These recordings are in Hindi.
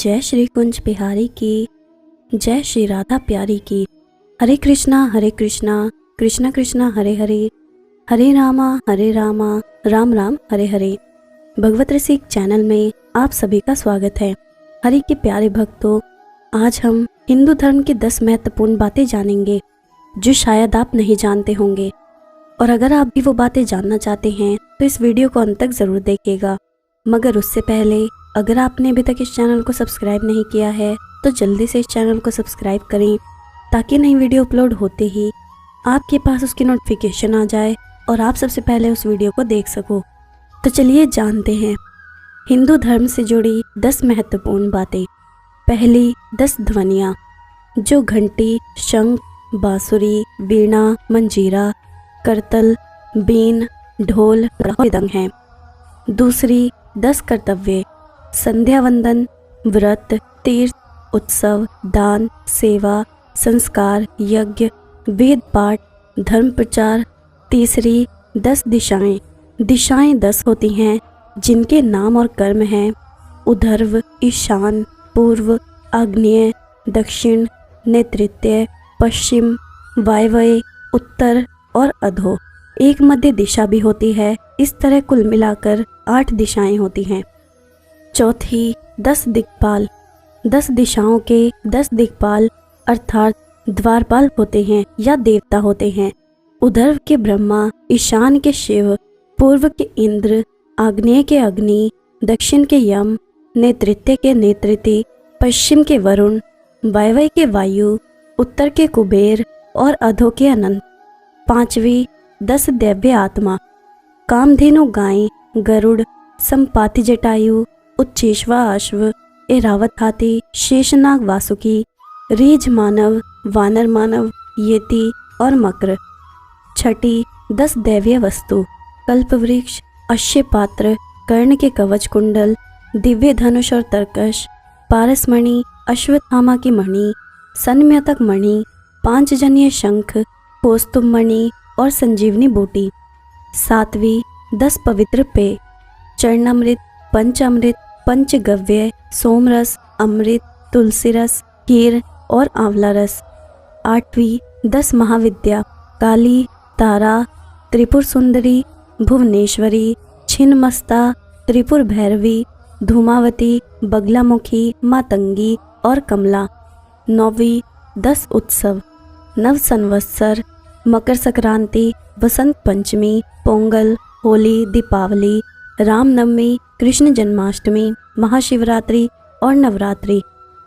जय श्री कुंज बिहारी की, जय श्री राधा प्यारी की। हरे कृष्णा कृष्णा कृष्णा हरे हरे, हरे रामा राम राम हरे हरे। भगवत रसिक चैनल में आप सभी का स्वागत है। हरि के प्यारे भक्तों, आज हम हिंदू धर्म की 10 महत्वपूर्ण बातें जानेंगे जो शायद आप नहीं जानते होंगे। और अगर आप भी वो बातें जानना चाहते हैं तो इस वीडियो को अंत तक ज़रूर देखिएगा। मगर उससे पहले अगर आपने अभी तक इस चैनल को सब्सक्राइब नहीं किया है तो जल्दी से इस चैनल को सब्सक्राइब करें ताकि नई वीडियो अपलोड होते ही आपके पास उसकी नोटिफिकेशन आ जाए और आप सबसे पहले उस वीडियो को देख सको। तो चलिए जानते हैं हिंदू धर्म से जुड़ी 10 महत्वपूर्ण बातें। पहली, 10 ध्वनियाँ जो घंटी, शंख, बांसुरी, वीणा, मंजीरा, करतल, बीन, ढोल, मृदंग हैं। दूसरी, 10 कर्तव्य संध्या वंदन, व्रत, तीर्थ, उत्सव, दान, सेवा, संस्कार, यज्ञ, वेद पाठ, धर्म प्रचार। तीसरी, 10 दिशाएं। दिशाएं 10 होती हैं जिनके नाम और कर्म हैं उधर्व, ईशान, पूर्व, आग्नेय, दक्षिण, नैऋत्य, पश्चिम, वायव्य, उत्तर और अधो। एक मध्य दिशा भी होती है। इस तरह कुल मिलाकर 8 दिशाएं होती हैं। चौथी, 10 दिक्पाल। 10 दिशाओं के 10 दिक्पाल अर्थात द्वारपाल होते हैं या देवता होते हैं। उधर्व के ब्रह्मा, ईशान के शिव, पूर्व के इंद्र, आग्नेय के अग्नि, दक्षिण के यम, नैऋत्य के नेतृति, पश्चिम के वरुण, वायव्य के वायु, उत्तर के कुबेर और अधो के अनंत। पांचवी, 10 दैव्य आत्मा। कामधेनु गाय, गरुड़, संपाति जटायु, उच्चेश्वा अश्व, ऐरावत हाथी, शेषनाग वासुकी, रीछ मानव, वानर मानव, येती और मकर। छठी, 10 दैवीय वस्तु। कल्पवृक्ष, अश्य पात्र, कर्ण के कवच कुंडल, दिव्य धनुष और तरकश, पारसमणि, अश्वत्थामा की मणि, सन्मयतक मणि, पांचजन्य शंख, कौस्तुभ मणि और संजीवनी बूटी। सातवीं, 10 पवित्र पेय। चरणामृत, पंचामृत, पंचगव्य, सोमरस, अमृत, तुलसी रस, खीर और आंवला रस। आठवीं, 10 महाविद्या। काली, तारा, त्रिपुर सुंदरी, भुवनेश्वरी, छिन्नमस्ता, त्रिपुर भैरवी, धूमावती, बगलामुखी, मातंगी और कमला। नौवीं, 10 उत्सव। नव संवत्सर, मकर संक्रांति, वसंत पंचमी, पोंगल, होली, दीपावली, रामनवमी, कृष्ण जन्माष्टमी, महाशिवरात्रि और नवरात्रि।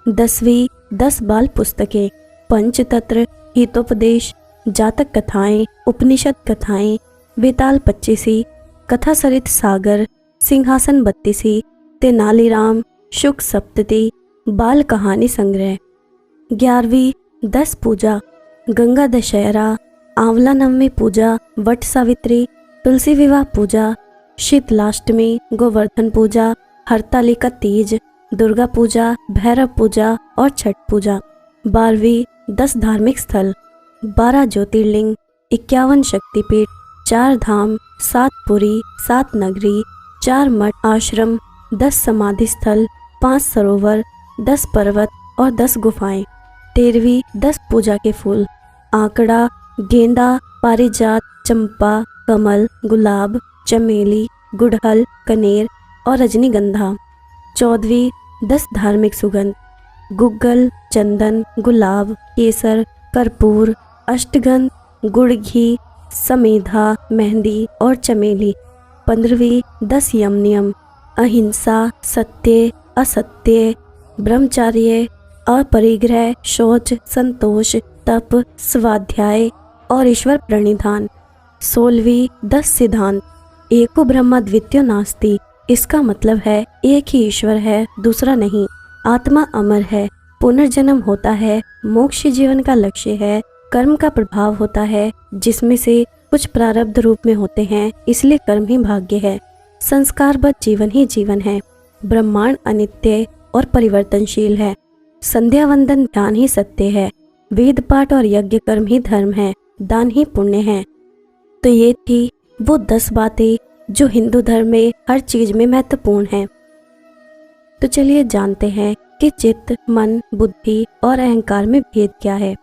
10वीं, 10 बाल पुस्तकें। पंचतंत्र, हितोपदेश, जातक कथाएं, उपनिषद कथाएं, बेताल 25, कथा सरित सागर, सिंहासन 32, तेनालीराम, शुक सप्तति, बाल कहानी संग्रह। 11वीं, 10 पूजा। गंगा दशहरा, आंवला नवमी पूजा, वट सावित्री, तुलसी विवाह पूजा, शीतलाष्टमी, गोवर्धन पूजा, हरतालिका तीज, दुर्गा पूजा, भैरव पूजा और छठ पूजा। 12वीं, 10 धार्मिक स्थल। 12 ज्योतिर्लिंग, 51 शक्तिपीठ, 4 धाम, 7 पुरी, 7 नगरी, 4 मठ आश्रम, 10 समाधि स्थल, 5 सरोवर, 10 पर्वत और 10 गुफाएं। 13वीं, 10 पूजा के फूल। आंकड़ा, गेंदा, पारिजात, चंपा, कमल, गुलाब, चमेली, गुड़हल, कनेर और रजनीगंधा। 14वीं, 10 धार्मिक सुगंध। गुग्गल, चंदन, गुलाब, केसर, कर्पूर, अष्टगंध, गुड़ घी, समेधा, मेहंदी और चमेली। 15वीं, 10 यम नियम। अहिंसा, सत्य, असत्य, ब्रह्मचर्य, अपरिग्रह, शौच, संतोष, तप, स्वाध्याय और ईश्वर प्रणिधान। 16वीं, 10 सिद्धांत। एको ब्रह्मा द्वितीयो नास्ति। इसका मतलब है एक ही ईश्वर है, दूसरा नहीं। आत्मा अमर है, पुनर्जन्म होता है, मोक्ष जीवन का लक्ष्य है, कर्म का प्रभाव होता है जिसमें से कुछ प्रारब्ध रूप में होते हैं, इसलिए कर्म ही भाग्य है। संस्कारबद्ध जीवन ही जीवन है। ब्रह्मांड अनित्य और परिवर्तनशील है। संध्या वंदन ध्यान ही सत्य है। वेद पाठ और यज्ञ कर्म ही धर्म है, दान ही पुण्य है। तो ये थी वो 10 बातें जो हिंदू धर्म में हर चीज में महत्वपूर्ण हैं। तो चलिए जानते हैं कि चित्त, मन, बुद्धि और अहंकार में भेद क्या है।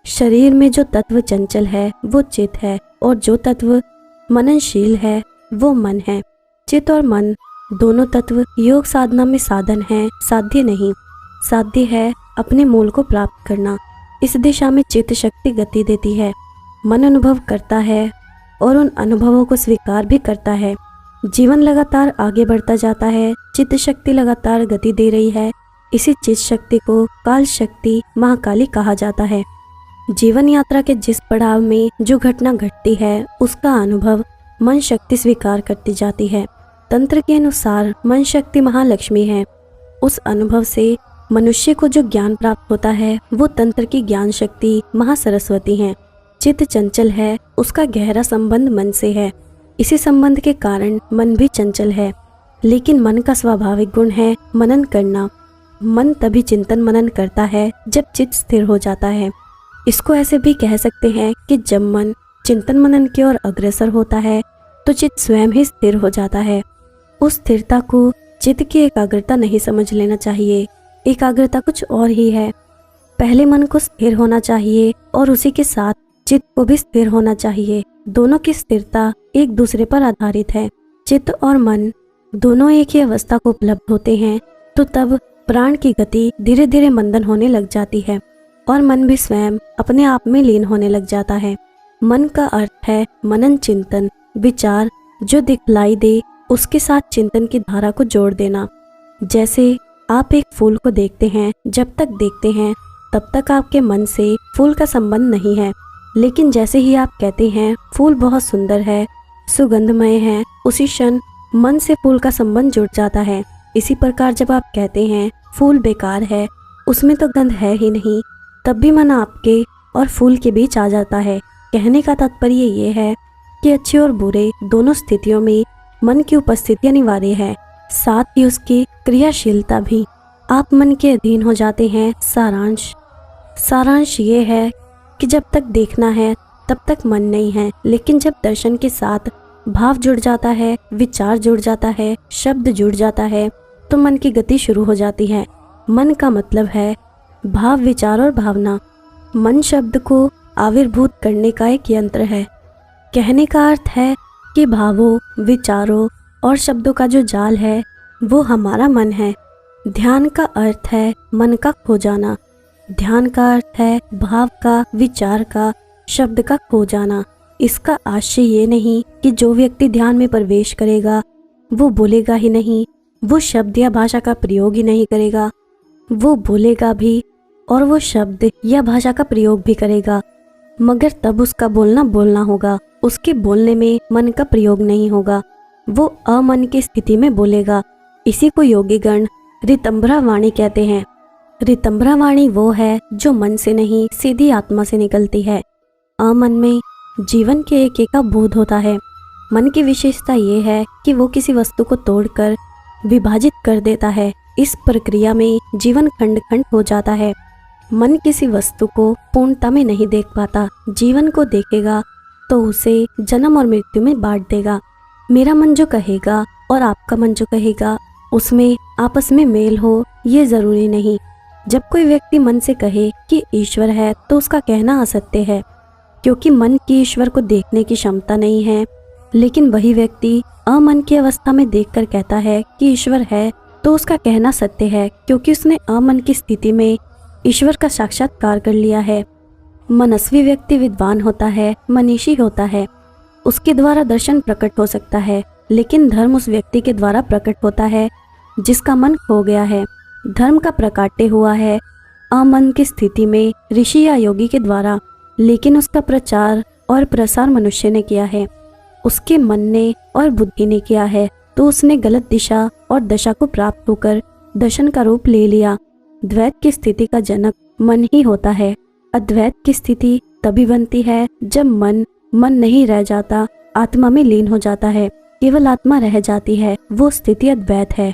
शरीर में जो तत्व चंचल है वो चित्त है और जो तत्व मननशील है वो मन है। चित्त और मन दोनों तत्व योग साधना में साधन हैं, साध्य नहीं। साध्य है अपने मूल को प्राप्त करना। इस दिशा में चित्त शक्ति गति देती है, मन अनुभव करता है और उन अनुभवों को स्वीकार भी करता है। जीवन लगातार आगे बढ़ता जाता है, चित्त शक्ति लगातार गति दे रही है। इसी चित्त शक्ति को काल शक्ति, महाकाली कहा जाता है। जीवन यात्रा के जिस पड़ाव में जो घटना घटती है उसका अनुभव मन शक्ति स्वीकार करती जाती है। तंत्र के अनुसार मन शक्ति महालक्ष्मी है। उस अनुभव से मनुष्य को जो ज्ञान प्राप्त होता है वो तंत्र की ज्ञान शक्ति महासरस्वती है। चित्त चंचल है, उसका गहरा संबंध मन से है। इसी संबंध के कारण मन भी चंचल है। लेकिन मन का स्वाभाविक गुण है मनन करना। मन तभी चिंतन मनन करता है जब चित्त स्थिर हो जाता है। इसको ऐसे भी कह सकते हैं कि जब मन चिंतन मनन की ओर अग्रसर होता है तो चित्त स्वयं ही स्थिर हो जाता है। उस स्थिरता को चित्त की एकाग्रता नहीं समझ लेना चाहिए। एकाग्रता कुछ और ही है। पहले मन को स्थिर होना चाहिए और उसी के साथ चित्त को भी स्थिर होना चाहिए। दोनों की स्थिरता एक दूसरे पर आधारित है। चित्त और मन दोनों एक ही अवस्था को उपलब्ध होते हैं तो तब प्राण की गति धीरे धीरे मंदन होने लग जाती है और मन भी स्वयं अपने आप में लीन होने लग जाता है। मन का अर्थ है मनन, चिंतन, विचार जो दिखलाई दे उसके साथ चिंतन की धारा को जोड़ देना। जैसे आप एक फूल को देखते हैं, जब तक देखते हैं तब तक आपके मन से फूल का संबंध नहीं है, लेकिन जैसे ही आप कहते हैं फूल बहुत सुंदर है, सुगंधमय है, उसी क्षण मन से फूल का संबंध जुड़ जाता है। इसी प्रकार जब आप कहते हैं फूल बेकार है, उसमें तो गंध है ही नहीं, तब भी मन आपके और फूल के बीच आ जाता है। कहने का तात्पर्य ये है कि अच्छे और बुरे दोनों स्थितियों में मन की उपस्थिति अनिवार्य है, साथ ही उसकी क्रियाशीलता भी। आप मन के अधीन हो जाते हैं। सारांश ये है कि जब तक देखना है तब तक मन नहीं है, लेकिन जब दर्शन के साथ भाव जुड़ जाता है, विचार जुड़ जाता है, शब्द जुड़ जाता है तो मन की गति शुरू हो जाती है। मन का मतलब है भाव, विचार और भावना। मन शब्द को आविर्भूत करने का एक यंत्र है। कहने का अर्थ है कि भावों, विचारों और शब्दों का जो जाल है वो हमारा मन है। ध्यान का अर्थ है मन का खो जाना। ध्यान का अर्थ है भाव का, विचार का, शब्द का खो जाना। इसका आशय ये नहीं कि जो व्यक्ति ध्यान में प्रवेश करेगा वो बोलेगा ही नहीं, वो शब्द या भाषा का प्रयोग ही नहीं करेगा, वो बोलेगा भी और वो शब्द या भाषा का प्रयोग भी करेगा, मगर तब उसका बोलना होगा। उसके बोलने में मन का प्रयोग नहीं होगा, वो अमन की स्थिति में बोलेगा। इसी को योगीगण ऋतंभरा वाणी कहते हैं। ऋतंभरा वाणी वो है जो मन से नहीं, सीधी आत्मा से निकलती है। अमन में जीवन के एक एक का बोध होता है। मन की विशेषता ये है कि वो किसी वस्तु को तोड़कर विभाजित कर देता है। इस प्रक्रिया में जीवन खंड खंड हो जाता है। मन किसी वस्तु को पूर्णता में नहीं देख पाता। जीवन को देखेगा तो उसे जन्म और मृत्यु में बांट देगा। मेरा मन जो कहेगा और आपका मन जो कहेगा उसमें आपस में मेल हो ये जरूरी नहीं। जब कोई व्यक्ति मन से कहे कि ईश्वर है तो उसका कहना असत्य है, क्योंकि मन की ईश्वर को देखने की क्षमता नहीं है। लेकिन वही व्यक्ति अमन की अवस्था में देखकर कहता है कि ईश्वर है तो उसका कहना सत्य है, क्योंकि उसने अमन की स्थिति में ईश्वर का साक्षात्कार कर लिया है। मनस्वी व्यक्ति विद्वान होता है, मनीषी होता है, उसके द्वारा दर्शन प्रकट हो सकता है, लेकिन धर्म उस व्यक्ति के द्वारा प्रकट होता है जिसका मन खो गया है। धर्म का प्रकाट्य हुआ है अमन की स्थिति में ऋषि या योगी के द्वारा, लेकिन उसका प्रचार और प्रसार मनुष्य ने किया है, उसके मन ने और बुद्धि ने किया है। तो उसने गलत दिशा और दशा को प्राप्त होकर दर्शन का रूप ले लिया। द्वैत की स्थिति का जनक मन ही होता है। अद्वैत की स्थिति तभी बनती है जब मन नहीं रह जाता, आत्मा में लीन हो जाता है, केवल आत्मा रह जाती है। वो स्थिति अद्वैत है।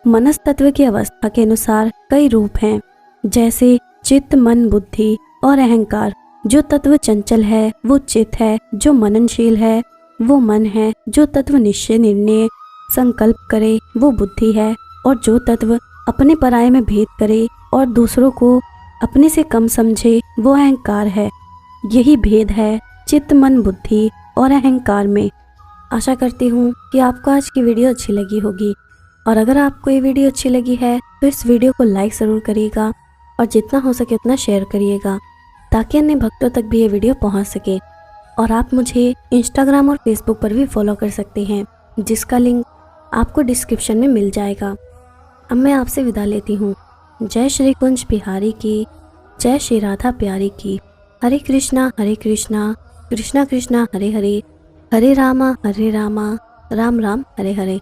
मनस तत्व की अवस्था के अनुसार कई रूप हैं, जैसे चित्त, मन, बुद्धि और अहंकार। जो तत्व चंचल है वो चित्त है, जो मननशील है वो मन है, जो तत्व निश्चय, निर्णय, संकल्प करे वो बुद्धि है, और जो तत्व अपने पराये में भेद करे और दूसरों को अपने से कम समझे, वो अहंकार है। यही भेद है चित्त, मन, बुद्धि और अहंकार में। आशा करती हूँ कि आपको आज की वीडियो अच्छी लगी होगी, और अगर आपको ये वीडियो अच्छी लगी है तो इस वीडियो को लाइक ज़रूर करिएगा और जितना हो सके उतना शेयर करिएगा, ताकि अन्य भक्तों तक भी ये वीडियो पहुँच सके। और आप मुझे इंस्टाग्राम और फेसबुक पर भी फॉलो कर सकते हैं, जिसका लिंक आपको डिस्क्रिप्शन में मिल जाएगा। अब मैं आपसे विदा लेती हूँ। जय श्री कुंज बिहारी की, जय श्री राधा प्यारी की। हरे कृष्णा कृष्णा कृष्णा हरे हरे, हरे रामा राम राम हरे हरे।